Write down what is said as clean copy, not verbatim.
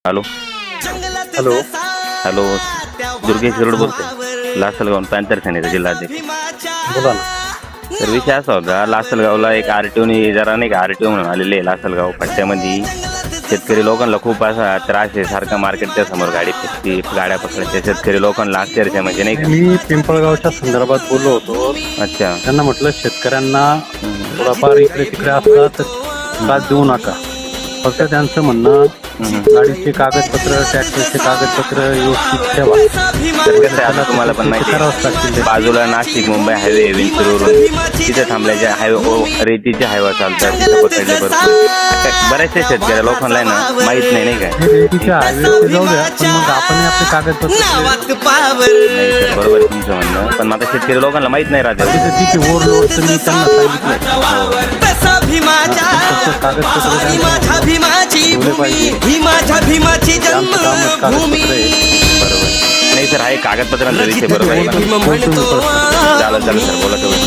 Hello hello. Hello Durgesh Shirod बोलतोय, Lasalgaon panther सेनेचा जिल्हाध्यक्ष. बोला ना. तर विषय असा होता, लासलगावला एक आरटीओनी जरा नाही का आरटीओ म्हणून आलेले आहे लासलगाव पट्ट्यामध्ये. शेतकरी लोकांना खूप असा त्रास आहे, सारखा मार्केटच्या समोर गाडी फिरती, गाड्या पकडायच्या. शेतकरी लोकांना अक्षरशः म्हणजे नाही का. मी पिंपळगावच्या संदर्भात बोललो होतो. अच्छा. त्यांना म्हटलं शेतकऱ्यांना थोडाफार इकडे तिकडे असला तर त्रास देऊ नका. फक्त त्यांचं म्हणणं गाडीचे कागदपत्र, ट्रॅक्टरचे कागदपत्र व्यवस्थित ठेवा. तर कसं आहे आता तुम्हाला पण माहिती आहे, बाजूला नाशिक मुंबई हायवे विंचूरवरून तिथे थांबल्याच्या हायवे रेतीचे हायवा चालतात, तिथे पकडले भरपूर. बऱ्याचशा शेतकऱ्या लोकांना आहे ना माहित नाही, नाही काय. रेतीचे हायवे जाऊ द्या, पण मग आपण आपले कागदपत्र नाही सर, बरोबर आहे तुमचं म्हणणं, पण आता शेतकरी लोकांना माहित नाही राहते. तिथे ओव्हरलोड तर मी त्यांना सांगितलं बरोबर नाही सर, आहे कागदपत्रांचा विषय बरोबर आहे. चालेल चालेल सर, बोला तेवढं.